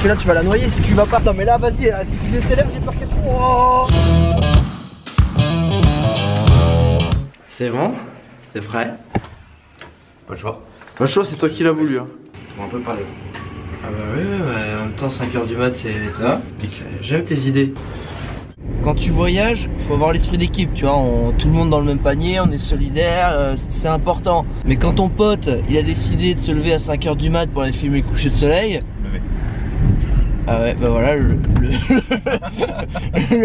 que là tu vas la noyer si tu vas pas. Non mais là vas-y, si tu décélères j'ai peur qu'elle... Oh, c'est bon? C'est prêt? Pas le choix. Pas le choix, c'est toi qui l'as voulu hein. On va un peu parler. Ah bah oui, mais en même temps 5h du mat c'est toi. J'aime tes idées. Quand tu voyages, faut avoir l'esprit d'équipe, tu vois, tout le monde dans le même panier, on est solidaire, c'est important. Mais quand ton pote, il a décidé de se lever à 5h du mat pour aller filmer le coucher de soleil. Lever. Ah ouais, bah voilà, le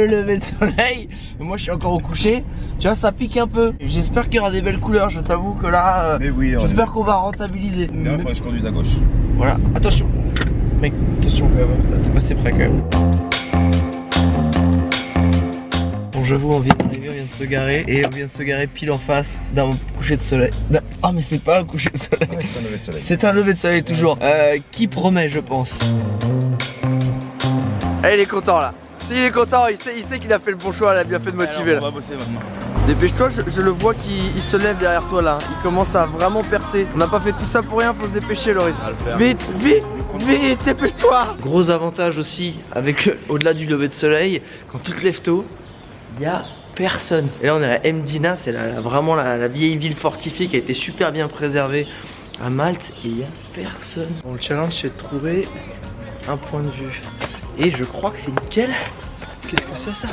lever de soleil. Et moi je suis encore au coucher, tu vois, ça pique un peu. J'espère qu'il y aura des belles couleurs, je t'avoue que là, oui, j'espère qu'on va rentabiliser. Il faudrait que je conduise à gauche. Voilà, attention. Mec, attention quand même, là t'es passé près quand même. Bon, j'avoue, on vient d'arriver, on vient de se garer. Et on vient de se garer pile en face d'un coucher de soleil. Ah mais c'est pas un coucher de soleil. Ouais, c'est un lever de soleil. C'est un lever de soleil toujours. Qui promet je pense. Ah, il est content là. S'il est content, il sait qu'il a fait le bon choix, il a bien fait de motiver. Alors, on va bosser maintenant. Dépêche-toi, je le vois qu'il se lève derrière toi là. Il commence à vraiment percer. On n'a pas fait tout ça pour rien, faut se dépêcher Loris. Vite, vite, vite, dépêche-toi. Gros avantage aussi avec au-delà du lever de soleil, quand tu te lèves tôt, il n'y a personne. Et là on est à Mdina, c'est vraiment la vieille ville fortifiée qui a été super bien préservée à Malte et il n'y a personne. Bon, le challenge c'est de trouver un point de vue. Et je crois que c'est nickel. Qu'est-ce que c'est ça?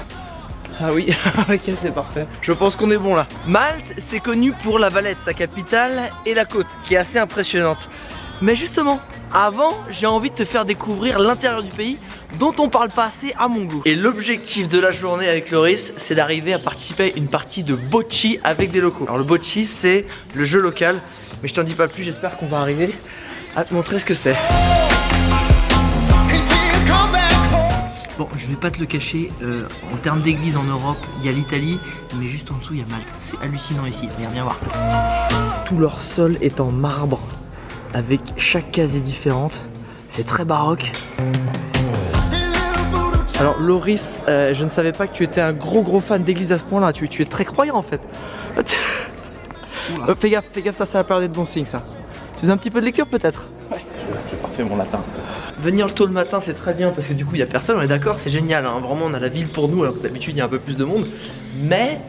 Ah oui, ok c'est parfait. Je pense qu'on est bon là. Malte c'est connu pour la Valette, sa capitale, et la côte qui est assez impressionnante. Mais justement, avant j'ai envie de te faire découvrir l'intérieur du pays dont on parle pas assez à mon goût. Et l'objectif de la journée avec Loris, c'est d'arriver à participer à une partie de bocce avec des locaux. Alors le bocce c'est le jeu local, mais je t'en dis pas plus, j'espère qu'on va arriver à te montrer ce que c'est. Bon, je vais pas te le cacher, en termes d'église en Europe, il y a l'Italie, mais juste en dessous il y a Malte. C'est hallucinant ici, regarde, viens voir. Tout leur sol est en marbre, avec chaque case est différente. C'est très baroque. Alors Loris, je ne savais pas que tu étais un gros fan d'église à ce point là, tu es très croyant en fait. Fais gaffe, ça va pas d'être bon signe ça. Tu faisais un petit peu de lecture peut-être? Ouais, j'ai parfait mon latin. Venir tôt le matin c'est très bien parce que du coup il n'y a personne, on est d'accord, c'est génial hein. Vraiment on a la ville pour nous alors que d'habitude il y a un peu plus de monde. Mais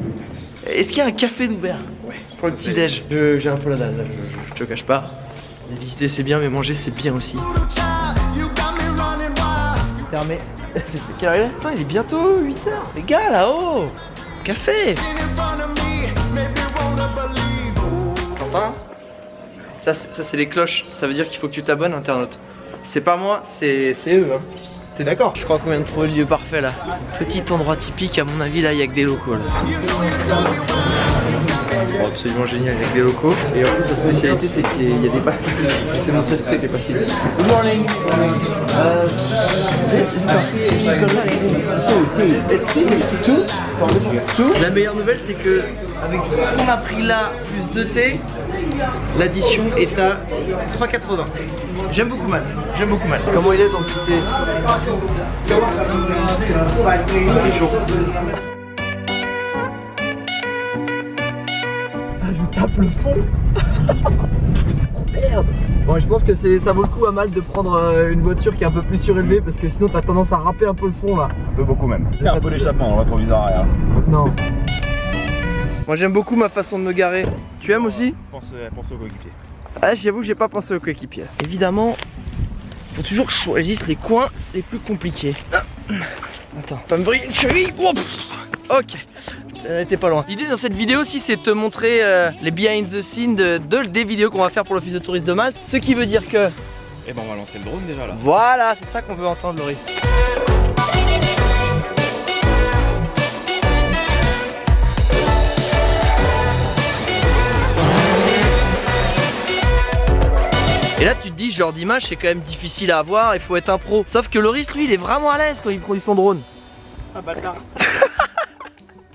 est-ce qu'il y a un café d'ouvert? Ouais, pour le petit déj. J'ai un peu la dalle, je te cache pas. Visiter c'est bien mais manger c'est bien aussi. Fermé. Quelle heure il est? Putain il est bientôt 8h. Les gars là-haut, café. T'entends? Ça c'est les cloches, ça veut dire qu'il faut que tu t'abonnes internaute. C'est pas moi, c'est eux hein. T'es d'accord? Je crois qu'on vient de trouver le lieu parfait là. Petit endroit typique, à mon avis là il y a que des locaux là. Bon, absolument génial avec des locaux. Et en plus la spécialité c'est qu'il y a des pastilles. Je vais te montrer ce que c'est que les pastilles. Good morning. La meilleure nouvelle c'est que avec tout ce qu'on a pris là plus 2 thé, l'addition est à 3,80. J'aime beaucoup mal. Comment il est ton petit thé? Il est chaud. Ah je tape le fond. Oh merde. Bon je pense que ça vaut le coup à Malte de prendre une voiture qui est un peu plus surélevée parce que sinon t'as tendance à râper un peu le fond là. Un peu beaucoup même. Il y a un peu d'échappement, on va trop bizarre arrière. Non. Moi j'aime beaucoup ma façon de me garer. Tu aimes aussi? Pense au coéquipier. Ah j'avoue que j'ai pas pensé au coéquipier. Évidemment, faut toujours choisir les coins les plus compliqués. Attends, pas me briller une cheville. Oh, ok, t'es pas loin. L'idée dans cette vidéo aussi c'est de te montrer les behind the scenes des vidéos qu'on va faire pour l'office de tourisme de Malte. Ce qui veut dire que... Eh ben on va lancer le drone déjà là. Voilà, c'est ça qu'on veut entendre Loris. Et là tu te dis ce genre d'image c'est quand même difficile à avoir, il faut être un pro. Sauf que Loris lui il est vraiment à l'aise quand il conduit son drone. Ah bâtard.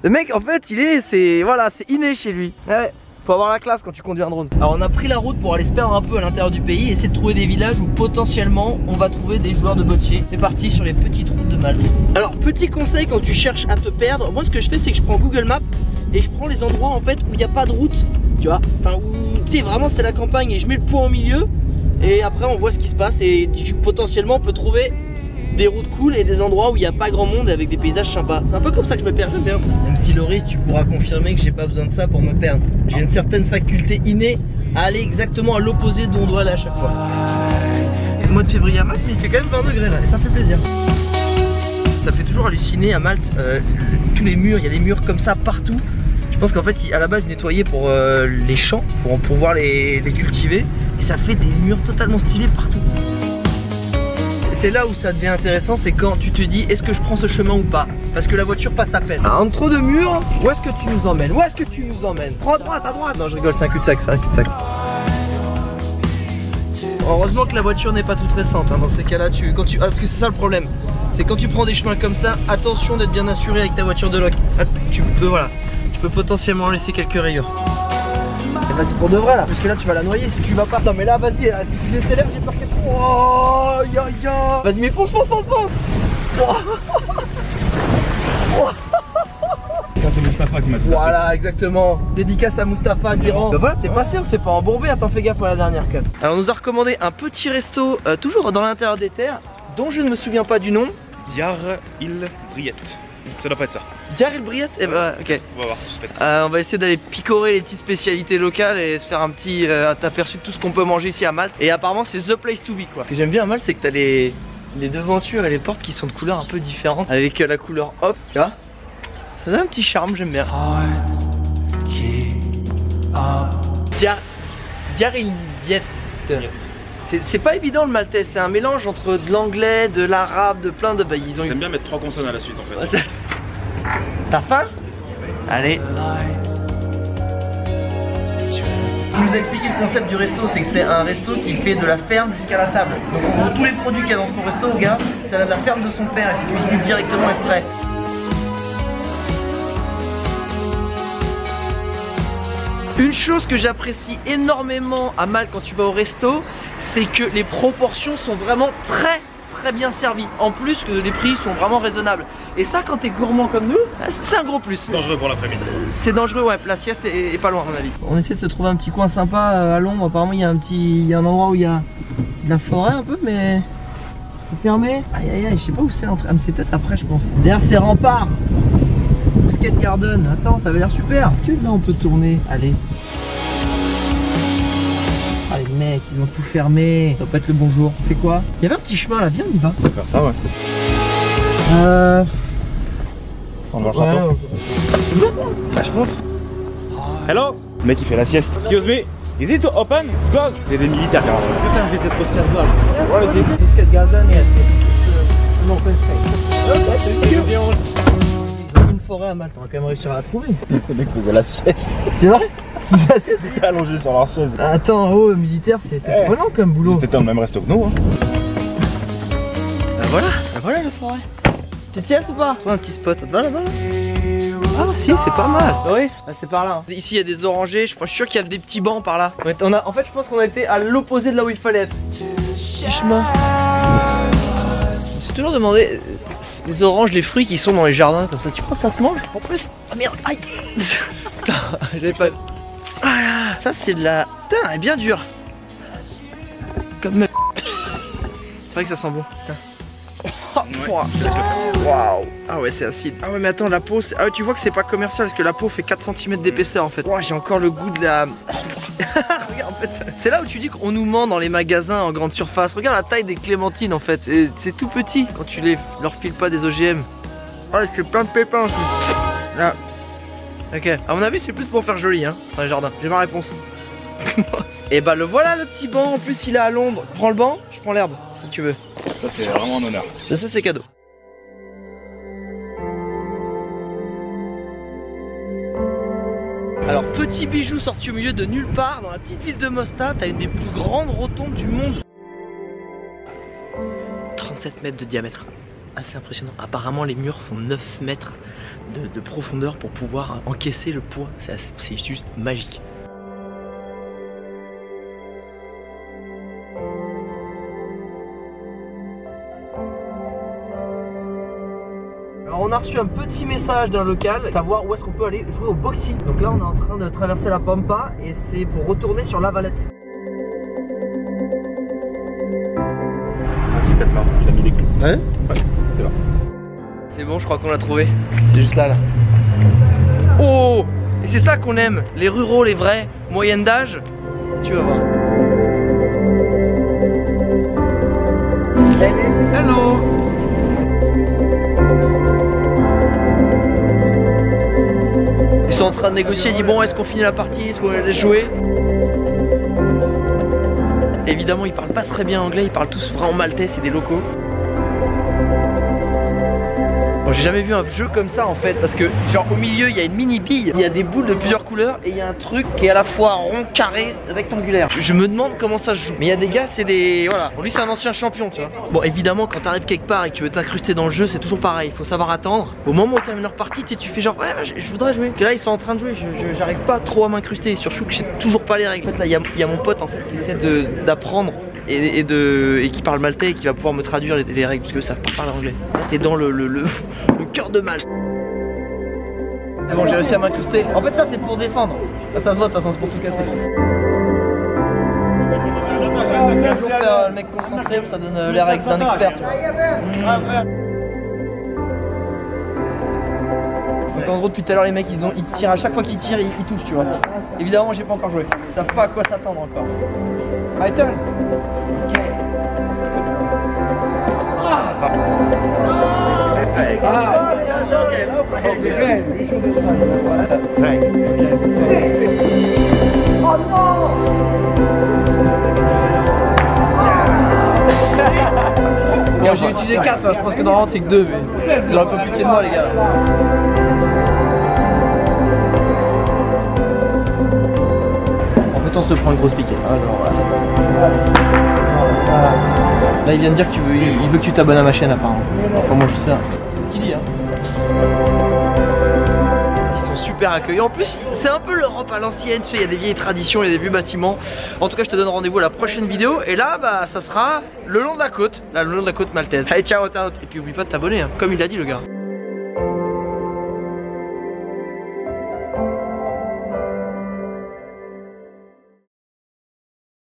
Le mec en fait c'est inné chez lui. Ouais, faut avoir la classe quand tu conduis un drone. Alors on a pris la route pour aller se perdre un peu à l'intérieur du pays et essayer de trouver des villages où potentiellement on va trouver des joueurs de bocce. C'est parti sur les petites routes de Malte. Alors petit conseil quand tu cherches à te perdre, moi ce que je fais c'est que je prends Google Maps et je prends les endroits en fait où il n'y a pas de route. Tu vois, enfin où tu sais vraiment c'est la campagne et je mets le point au milieu. Et après on voit ce qui se passe et potentiellement on peut trouver des routes cool et des endroits où il n'y a pas grand monde et avec des paysages sympas. C'est un peu comme ça que je me perds, j'aime bien. Même si Loris, tu pourras confirmer que j'ai pas besoin de ça pour me perdre. J'ai une certaine faculté innée à aller exactement à l'opposé d'où on doit aller à chaque fois. Le mois de février à Malte, mais il fait quand même 20 degrés là et ça fait plaisir. Ça fait toujours halluciner à Malte, tous les murs, il y a des murs comme ça partout. Je pense qu'en fait à la base ils nettoyaient pour les champs, pour pouvoir les cultiver. Et ça fait des murs totalement stylés partout. C'est là où ça devient intéressant, c'est quand tu te dis est-ce que je prends ce chemin ou pas? Parce que la voiture passe à peine. Entre trop de murs, où est-ce que tu nous emmènes? Où est-ce que tu nous emmènes? Prends à droite, à droite. Non je rigole, c'est un cul-de-sac, c'est un cul-de-sac. Heureusement que la voiture n'est pas toute récente, hein. Dans ces cas-là, parce que c'est ça le problème. C'est quand tu prends des chemins comme ça, attention d'être bien assuré avec ta voiture de loc. Tu peux potentiellement laisser quelques rayures. Et vas-y pour de vrai là, parce que là tu vas la noyer si tu vas pas. Non mais là vas-y, si tu décélères, j'ai peur qu'elle... Oh, vas-y mais fonce. Oh. C'est Mustapha qui m'a tout Voilà, exactement. Dédicace à Mustapha d'Iran. Bah voilà, t'es passé, on s'est pas embourbé. Attends, fais gaffe à la dernière cut. Alors, on nous a recommandé un petit resto, toujours dans l'intérieur des terres, dont je ne me souviens pas du nom. Djar il Briet. Ça doit pas être ça. Djar il Briet. Eh bah, ok. On va voir, suspect. On va essayer d'aller picorer les petites spécialités locales et se faire un petit aperçu de tout ce qu'on peut manger ici à Malte. Et apparemment, c'est the place to be quoi. Ce que j'aime bien à Malte, c'est que t'as les devantures et les portes qui sont de couleurs un peu différentes. Avec la couleur hop, tu vois. Ça donne un petit charme, j'aime bien. Djar il Briet. C'est pas évident le maltais, c'est un mélange entre de l'anglais, de l'arabe, de plein de... Bah, ils ont... J'aime bien mettre 3 consonnes à la suite en fait. T'as faim? Allez. Il nous a expliqué le concept du resto, c'est que c'est un resto qui fait de la ferme jusqu'à la table. Donc en gros tous les produits qu'il y a dans son resto, regarde, ça vient de la ferme de son père et c'est cuisiné directement et frais. Une chose que j'apprécie énormément à Malte quand tu vas au resto, c'est que les proportions sont vraiment très bien servies. En plus que les prix sont vraiment raisonnables. Et ça, quand t'es gourmand comme nous, c'est un gros plus. C'est dangereux pour l'après-midi. C'est dangereux, ouais. La sieste est pas loin à mon avis. On essaie de se trouver un petit coin sympa à l'ombre. Apparemment, il y a un endroit où il y a de la forêt un peu, mais c'est fermé. Aïe, je sais pas où c'est l'entrée. Ah, mais c'est peut-être après, je pense. Derrière ces remparts. Skate Garden, attends, ça avait l'air super. Est-ce que là on peut tourner? Allez. Ah les mecs, ils ont tout fermé. Ça doit pas être le bon jour. On fait quoi? Il y avait un petit chemin là, viens on y va. On va faire ça, ouais. On va ouais, bah, je pense. Hello. Le mec il fait la sieste. Excuse me. Is it open? It's closed. C'est des militaires qui rentrent. Putain, je vais essayer de Skate Garden. Ouais, vas-y. Skate Garden, yes. Non, pas une forêt à Malte, on va quand même réussir à la trouver. Le mec faisait la sieste. C'est vrai? C'était allongé sur leur chaise. Attends, oh, militaire, c'est prenant comme boulot. C'était dans le même resto que nous. Hein. Voilà la forêt. Tu sieste ou pas? Trouve un petit spot. Là-bas. Ah si, c'est pas mal. Oui, c'est par là. Hein. Ici il y a des orangers, je suis sûr qu'il y a des petits bancs par là. En fait je pense qu'on a été à l'opposé de là où il fallait être. Petit chemin. Je me suis toujours demandé, les oranges, les fruits qui sont dans les jardins comme ça, tu crois que ça se mange en plus? Oh merde, aïe. J'avais pas... Voilà. Ça c'est de la... Putain, elle est bien dure. Comme... C'est vrai que ça sent bon. Putain. Waouh. Ah ouais, c'est acide. Ah ouais, mais attends, la peau, ah ouais, tu vois que c'est pas commercial parce que la peau fait 4 cm d'épaisseur en fait. Wow, j'ai encore le goût de la... Regarde, en fait, c'est là où tu dis qu'on nous ment dans les magasins en grande surface. Regarde la taille des clémentines en fait, c'est tout petit quand tu leur files pas des OGM. Ah, c'est plein de pépins aussi. Là. Ok, à mon avis c'est plus pour faire joli hein, dans les jardins. J'ai ma réponse. Et bah le voilà le petit banc, en plus il est à l'ombre. Prends le banc, je prends l'herbe si tu veux. Ça c'est vraiment un honneur. Ça c'est cadeau. Alors petit bijou sorti au milieu de nulle part dans la petite ville de Mostar, t'as une des plus grandes rotondes du monde. 37 mètres de diamètre. Assez impressionnant. Apparemment les murs font 9 mètres de profondeur pour pouvoir encaisser le poids. C'est juste magique. Alors on a reçu un petit message d'un local, savoir où est-ce qu'on peut aller jouer au boxing. Donc là on est en train de traverser la Pampa et c'est pour retourner sur La Valette. Merci peut-être là, j'ai mis des cuisses. Ouais. Ouais, c'est là. C'est bon, je crois qu'on l'a trouvé. C'est juste là. Oh! Et c'est ça qu'on aime, les ruraux, les vrais, moyenne d'âge. Tu vas voir. Hello! Ils sont en train de négocier, ils disent bon, est-ce qu'on finit la partie, est-ce qu'on laisse jouer? Évidemment, ils parlent pas très bien anglais, ils parlent tous vraiment maltais, c'est des locaux. Bon, j'ai jamais vu un jeu comme ça en fait, parce que genre au milieu il y a une mini bille, il y a des boules de plusieurs couleurs et il y a un truc qui est à la fois rond, carré, rectangulaire. Je me demande comment ça se joue. Mais il y a des gars, c'est des... Voilà, bon, lui c'est un ancien champion, tu vois. Bon, évidemment quand t'arrives quelque part et que tu veux t'incruster dans le jeu, c'est toujours pareil, il faut savoir attendre. Au moment où on termine leur partie, tu fais genre ouais, je voudrais jouer. Que là ils sont en train de jouer, j'arrive pas trop à m'incruster, surtout que je sais toujours pas les règles. En fait là il y a mon pote en fait qui essaie d'apprendre et qui parle maltais et qui va pouvoir me traduire les règles parce que ça pas parler anglais. T'es dans le cœur de Malte. C'est bon, j'ai réussi à m'incruster. En fait ça c'est pour défendre. Ah, ça se voit de toute façon, c'est pour tout casser. Toujours faire le mec concentré, ça donne les règles d'un expert. Donc en gros depuis tout à l'heure les mecs ils tirent, à chaque fois qu'ils tirent ils touchent, tu vois. Évidemment j'ai pas encore joué, ils savent pas à quoi s'attendre encore. My turn. Oh non! Bon, j'ai utilisé 4, hein. Je pense que dans le round c'est que 2, mais j'aurais pas pitié de moi les gars. En fait on se prend une grosse piquée. Alors, là il vient de dire que il veut que tu t'abonnes à ma chaîne apparemment. Enfin moi je sais ça. C'est ce qu'il dit hein. Ils sont super accueillants. En plus c'est un peu l'Europe à l'ancienne, tu sais, il y a des vieilles traditions, il y a des vieux bâtiments. En tout cas je te donne rendez-vous à la prochaine vidéo. Et là bah ça sera le long de la côte. Là le long de la côte maltaise. Allez ciao, ciao. Et puis oublie pas de t'abonner hein, comme il a dit le gars.